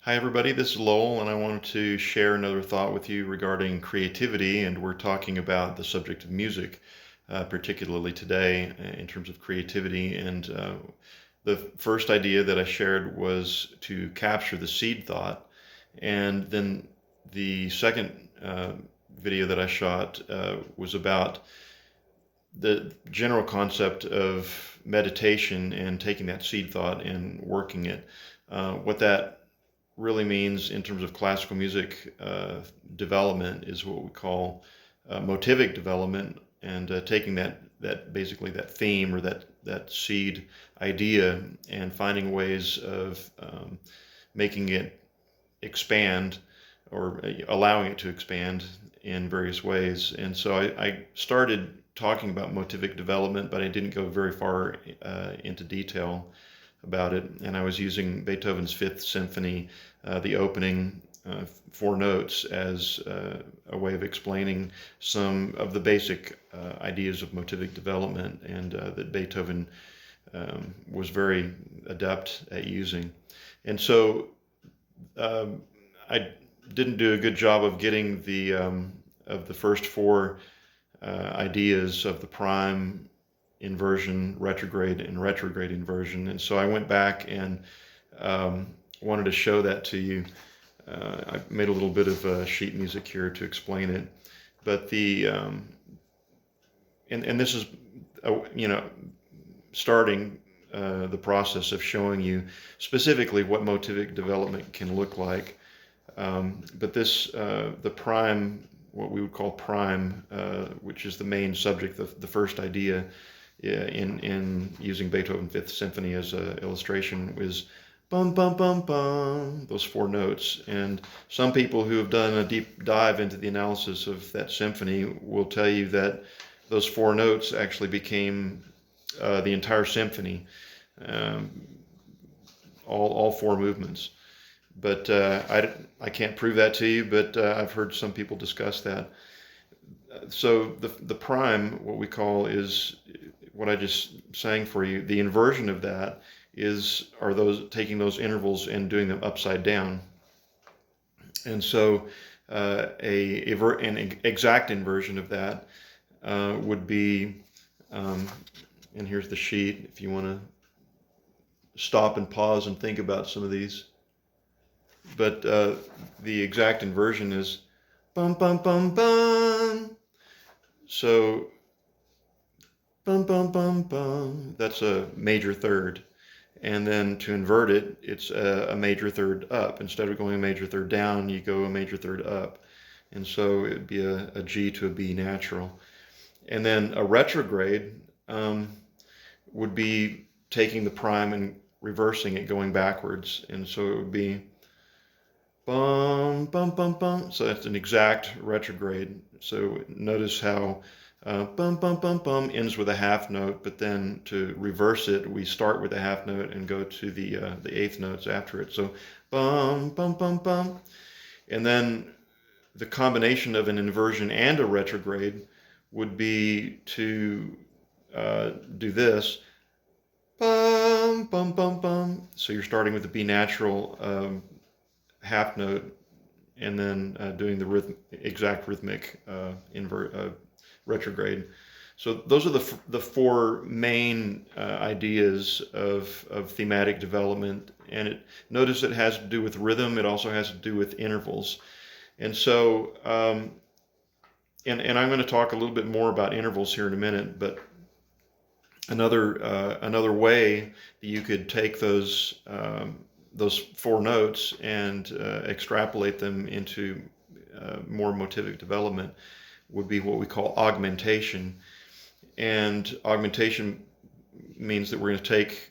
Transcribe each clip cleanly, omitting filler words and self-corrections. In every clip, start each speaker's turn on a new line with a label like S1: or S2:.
S1: Hi, everybody. This is Lowell, and I wanted to share another thought with you regarding creativity. And we're talking about the subject of music, particularly today, in terms of creativity. And the first idea that I shared was to capture the seed thought. And then the second video that I shot was about the general concept of meditation and taking that seed thought and working it. What that really means in terms of classical music development is what we call motivic development, and taking that basically that theme or that seed idea and finding ways of making it expand or allowing it to expand in various ways. And so I started talking about motivic development, but I didn't go very far into detail about it. And I was using Beethoven's Fifth Symphony, the opening four notes, as a way of explaining some of the basic ideas of motivic development, and that Beethoven was very adept at using. And so I didn't do a good job of getting the of the first four ideas of the prime, inversion, retrograde, and retrograde inversion. And so I went back and wanted to show that to you. I made a little bit of sheet music here to explain it. But and this is, starting the process of showing you specifically what motivic development can look like. But this, the prime, what we would call prime, which is the main subject, the first idea, in using Beethoven Fifth Symphony as an illustration, is bum bum bum bum, those four notes. And some people who have done a deep dive into the analysis of that symphony will tell you that those four notes actually became the entire symphony, all four movements. But I can't prove that to you, but I've heard some people discuss that. So the prime, what we call, is what I just sang for you. The inversion of that are those taking those intervals and doing them upside down. And so an exact inversion of that would be, and here's the sheet if you want to stop and pause and think about some of these. But the exact inversion is bum bum bum bum. So bum bum bum bum, that's a major third. And then to invert it, it's a major third up. Instead of going a major third down, you go a major third up. And so it would be a G to a B natural. And then a retrograde would be taking the prime and reversing it, going backwards. And so it would be bum bum bum bum. So that's an exact retrograde. So notice how bum bum bum bum ends with a half note, but then to reverse it, we start with a half note and go to the eighth notes after it. So bum bum bum bum. And then the combination of an inversion and a retrograde would be to do this bum bum bum bum. So you're starting with the B natural half note, and then doing the exact rhythmic retrograde. So those are the four main ideas of thematic development. And notice it has to do with rhythm. It also has to do with intervals. And so, and I'm going to talk a little bit more about intervals here in a minute. But another way that you could take those four notes and extrapolate them into more motivic development would be what we call augmentation. And augmentation means that we're going to take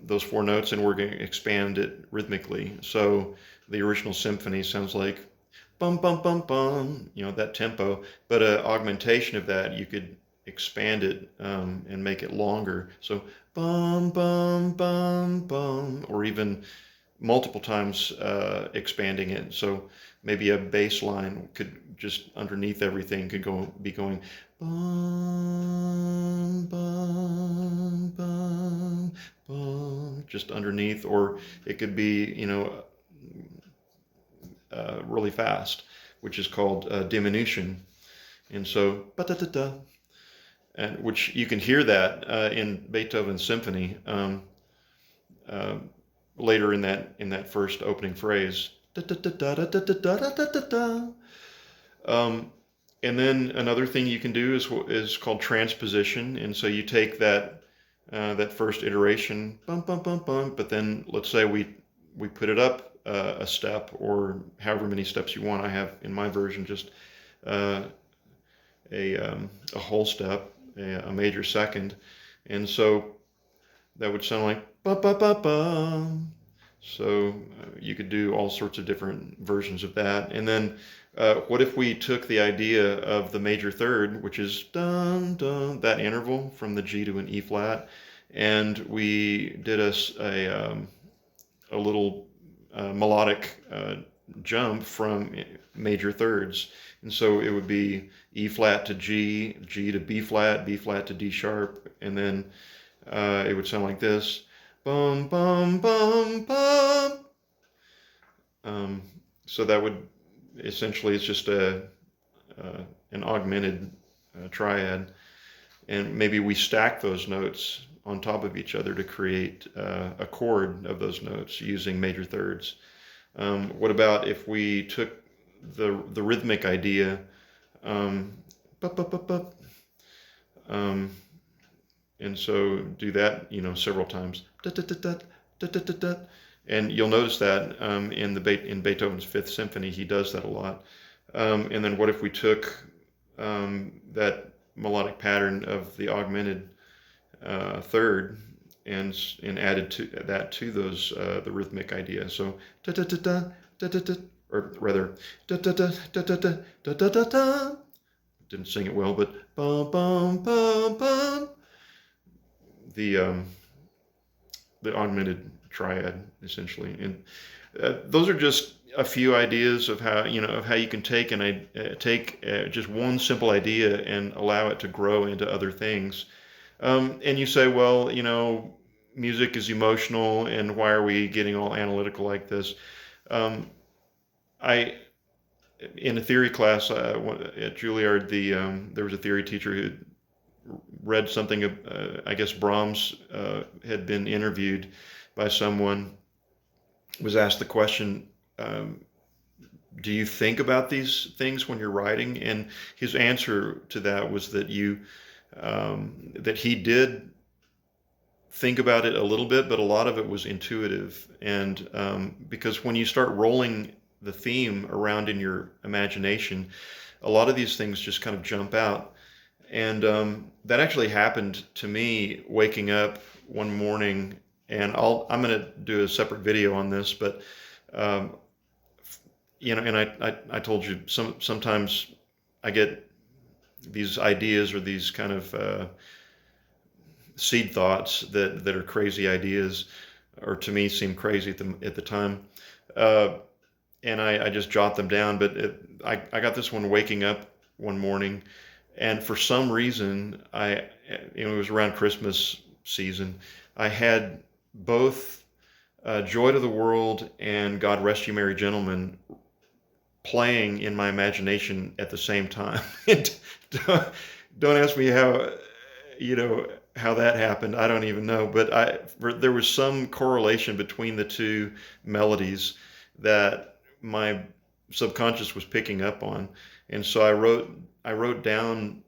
S1: those four notes and we're going to expand it rhythmically. So the original symphony sounds like bum bum bum bum, that tempo. But an augmentation of that, you could expand it and make it longer. So bum bum bum bum, or even multiple times expanding it. So maybe a bass line could just underneath everything could be going bum bum bum bum, just underneath. Or it could be really fast, which is called diminution. And so, ba-da-da-da, and which you can hear that in Beethoven's symphony uh, later in that first opening phrase. Da-da-da-da-da-da-da-da-da-da. And then another thing you can do is called transposition. And so you take that first iteration, bum bum bum bum, but then let's say we put it up a step, or however many steps you want. I have in my version just uh, a whole step, a major second, and so that would sound like ba ba ba ba. So you could do all sorts of different versions of that. And then what if we took the idea of the major third, which is dun dun, that interval from the G to an E flat, and we did a little melodic jump from major thirds. And so it would be E flat to G, G to B flat to D sharp, and then it would sound like this. Bum, bum, bum, bum. So that would essentially, it's just an augmented triad. And maybe we stack those notes on top of each other to create a chord of those notes using major thirds. What about if we took the rhythmic idea, bup, bup, bup, bup, and so do that, several times. Da, da, da, da, da, da, da, da. And you'll notice that in Beethoven's Fifth Symphony, he does that a lot. And then what if we took that melodic pattern of the augmented third and added that to those the rhythmic idea? So da da da da da da da, or rather da da da da da da da da da da. Didn't sing it well, but bum bum bum bum. The augmented triad, essentially. And those are just a few ideas of how you can take just one simple idea and allow it to grow into other things. And you say, well, music is emotional, and why are we getting all analytical like this? In a theory class at Juilliard, there was a theory teacher who read something, I guess Brahms had been interviewed by someone, was asked the question, do you think about these things when you're writing? And his answer to that was that that he did think about it a little bit, but a lot of it was intuitive. And because when you start rolling the theme around in your imagination, a lot of these things just kind of jump out. And that actually happened to me waking up one morning, and I'm going to do a separate video on this, but and I told you sometimes I get these ideas or these kind of seed thoughts that are crazy ideas, or to me seem crazy at the time, and I just jot them down. But I got this one waking up one morning. And for some reason, it was around Christmas season, I had both Joy to the World and God Rest You Merry Gentlemen playing in my imagination at the same time. And don't ask me how that happened. I don't even know. But there was some correlation between the two melodies that my subconscious was picking up on. And so I wrote down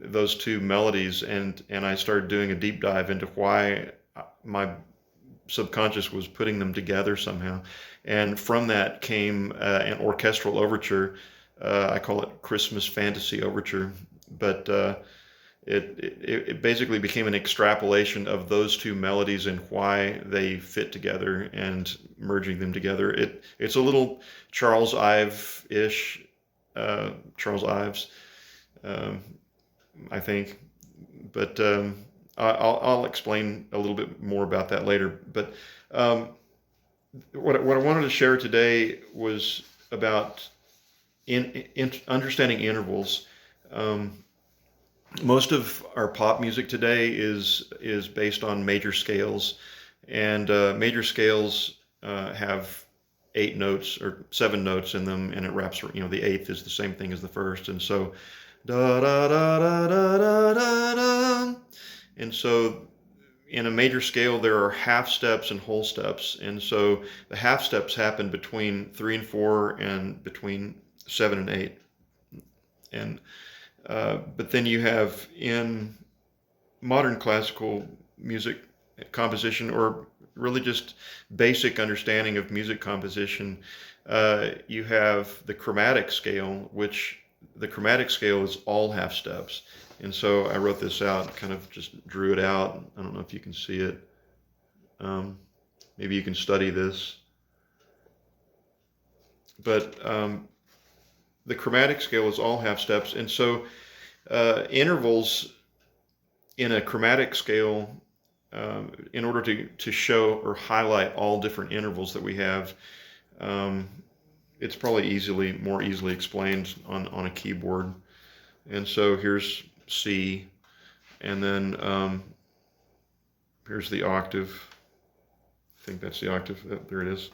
S1: those two melodies, and I started doing a deep dive into why my subconscious was putting them together somehow. And from that came an orchestral overture. I call it Christmas Fantasy Overture, but it basically became an extrapolation of those two melodies and why they fit together and merging them together. It's a little Charles Ives-ish. Charles Ives, I think, but I'll explain a little bit more about that later. But what I wanted to share today was about understanding intervals. Most of our pop music today is based on major scales, and major scales have 8 notes or 7 notes in them, and it wraps, the eighth is the same thing as the first. And so da da da da da da da da. And so in a major scale, there are half steps and whole steps. And so the half steps happen between 3 and 4 and between 7 and 8. And but then you have in modern classical music composition, or really just basic understanding of music composition, you have the chromatic scale, which the chromatic scale is all half steps. And so I wrote this out, kind of just drew it out. I don't know if you can see it. Maybe you can study this. But the chromatic scale is all half steps. And so intervals in a chromatic scale, in order to show or highlight all different intervals that we have, it's probably more easily explained on a keyboard. And so here's C, and then here's the octave. I think that's the octave. There it is.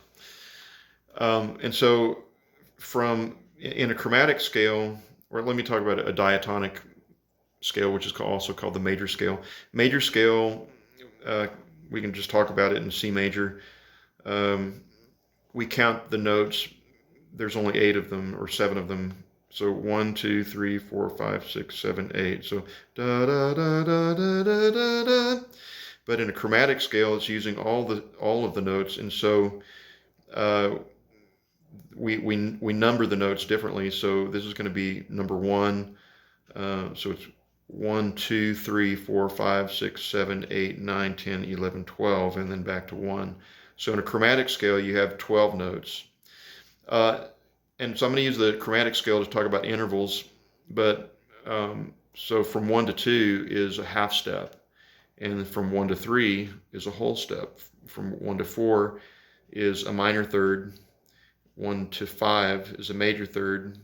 S1: And so in a chromatic scale, or let me talk about a diatonic scale, which is also called the major scale. Major scale, we can just talk about it in C major. We count the notes. There's only 8 of them or 7 of them. So 1, 2, 3, 4, 5, 6, 7, 8. So da da da da da da da da. But in a chromatic scale, it's using all of the notes, and so we number the notes differently. So this is going to be number 1. So it's 1, 2, 3, 4, 5, 6, 7, 8, 9, 10, 11, 12, and then back to 1. So in a chromatic scale, you have 12 notes. And so I'm going to use the chromatic scale to talk about intervals, but so from 1 to 2 is a half step, and from 1 to 3 is a whole step. From 1 to 4 is a minor third. 1 to 5 is a major third.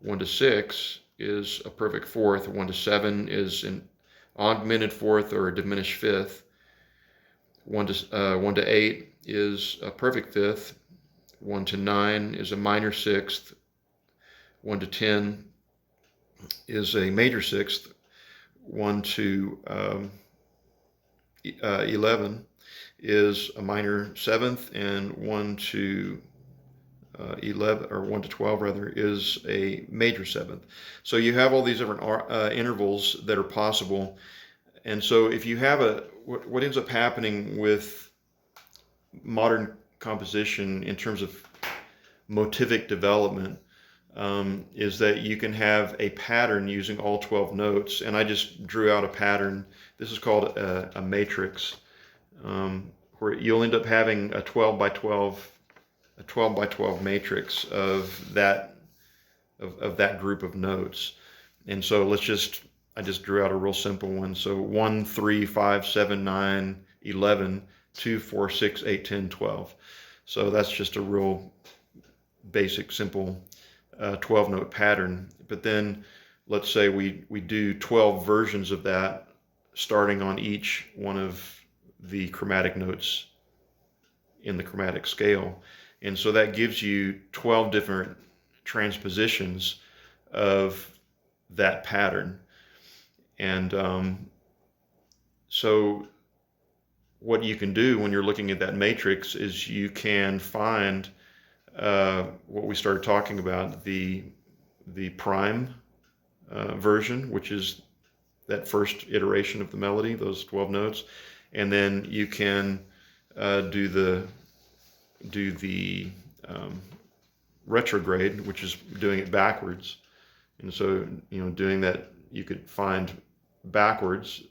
S1: 1 to 6 is a perfect fourth. 1 to 7 is an augmented fourth or a diminished fifth. 1 to 8 is a perfect fifth. 1 to 9 is a minor sixth. 1 to 10 is a major sixth. 1 to 11 is a minor seventh, and 1 to 11 or 1 to 12 rather is a major seventh. So you have all these different intervals that are possible. And so if you have what ends up happening with modern composition in terms of motivic development, is that you can have a pattern using all 12 notes. And I just drew out a pattern. This is called a matrix, where you'll end up having a 12 by 12 matrix of that group of notes. And so I just drew out a real simple one. So 1, 3, 5, 7, 9, 11, 2, 4, 6, 8, 10, 12. So that's just a real basic, simple 12-note pattern. But then let's say we do 12 versions of that, starting on each one of the chromatic notes in the chromatic scale. And so that gives you 12 different transpositions of that pattern. And so what you can do when you're looking at that matrix is you can find what we started talking about, the prime version, which is that first iteration of the melody, those 12 notes. And then you can do the retrograde, which is doing it backwards. And so, doing that, you could find backwards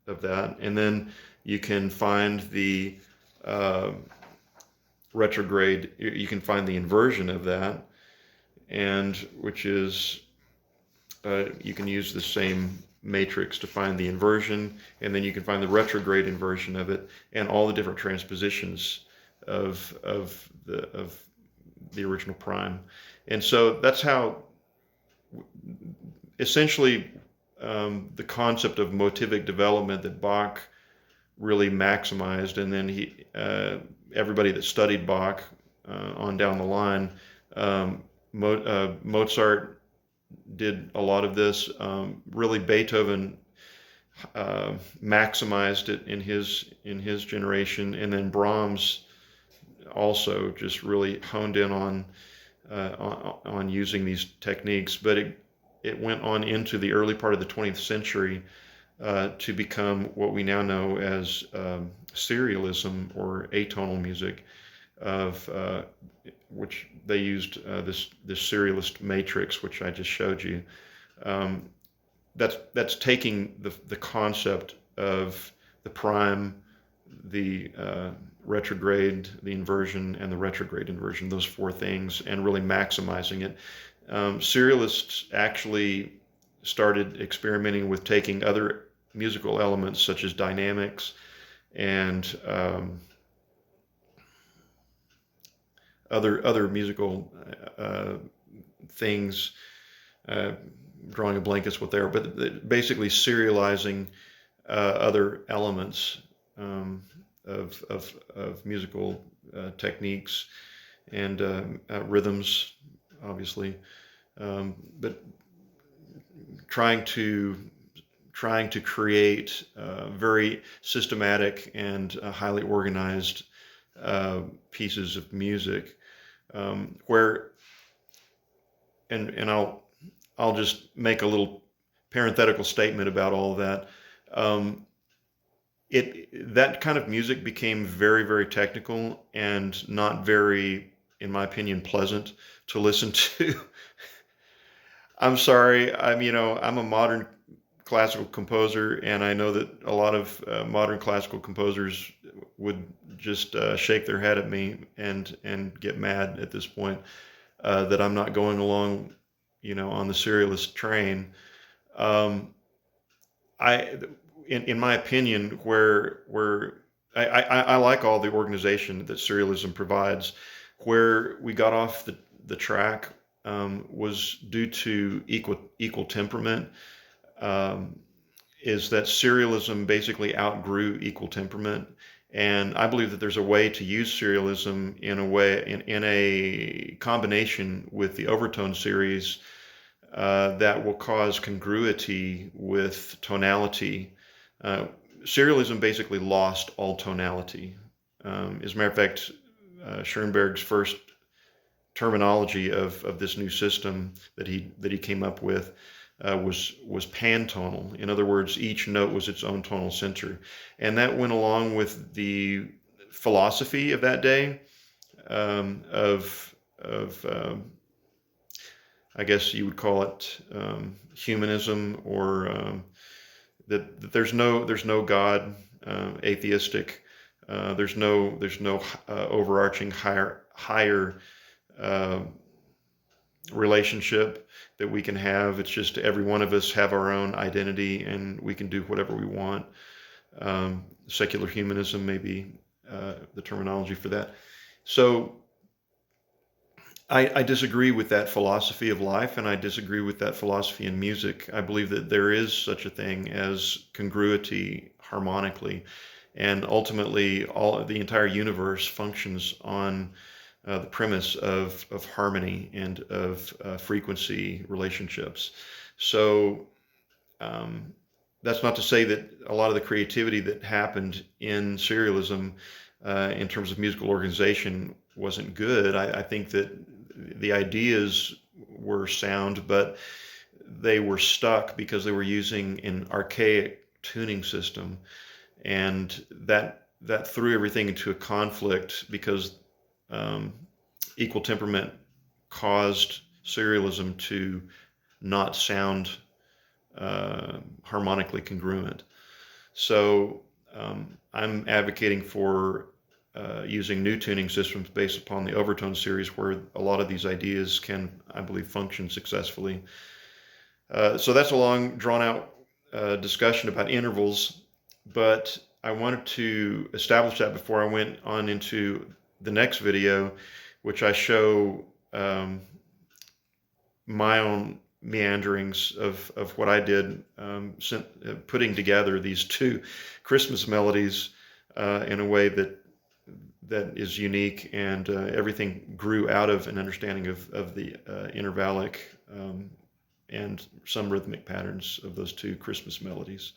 S1: of that, and then you can find the retrograde. You can find the inversion of that, and which is you can use the same matrix to find the inversion, and then you can find the retrograde inversion of it, and all the different transpositions of the original prime. And so that's how essentially the concept of motivic development that Bach really maximized. And then everybody that studied Bach on down the line. Mozart did a lot of this. Really, Beethoven maximized it in his generation, and then Brahms also just really honed in on using these techniques. But it went on into the early part of the 20th century to become what we now know as serialism, or atonal music, of which they used this serialist matrix, which I just showed you. That's taking the concept of the prime, the retrograde, the inversion, and the retrograde inversion, those four things, and really maximizing it. Serialists actually started experimenting with taking other musical elements such as dynamics and other musical things. Drawing a blank is what they are, but basically serializing other elements of musical techniques and rhythms, obviously, but trying to create very systematic and highly organized pieces of music, where and I'll just make a little parenthetical statement about all of that. That kind of music became very, very technical and not very, in my opinion, pleasant to listen to. I'm sorry, I'm a modern classical composer, and I know that a lot of modern classical composers would just shake their head at me and get mad at this point that I'm not going along, on the serialist train. In my opinion, where I like all the organization that serialism provides, where we got off the track was due to equal temperament. Is that serialism basically outgrew equal temperament, and I believe that there's a way to use serialism in a combination with the overtone series that will cause congruity with tonality. Serialism basically lost all tonality. As a matter of fact, Schoenberg's first terminology of this new system that he came up with was pantonal. In other words, each note was its own tonal center, and that went along with the philosophy of that day, of I guess you would call it humanism, or that there's no God, atheistic. There's no overarching higher relationship that we can have. It's just every one of us have our own identity, and we can do whatever we want. Secular humanism may be the terminology for that. So I disagree with that philosophy of life, and I disagree with that philosophy in music. I believe that there is such a thing as congruity harmonically, and ultimately the entire universe functions on the premise of harmony and of frequency relationships. So that's not to say that a lot of the creativity that happened in serialism in terms of musical organization wasn't good. I think that the ideas were sound, but they were stuck because they were using an archaic tuning system, and that threw everything into a conflict, because equal temperament caused serialism to not sound harmonically congruent. So I'm advocating for using new tuning systems based upon the overtone series, where a lot of these ideas can, I believe, function successfully. So that's a long, drawn-out discussion about intervals, but I wanted to establish that before I went on into the next video, which I show my own meanderings of what I did, putting together these two Christmas melodies in a way that is unique, and everything grew out of an understanding of the intervallic and some rhythmic patterns of those two Christmas melodies.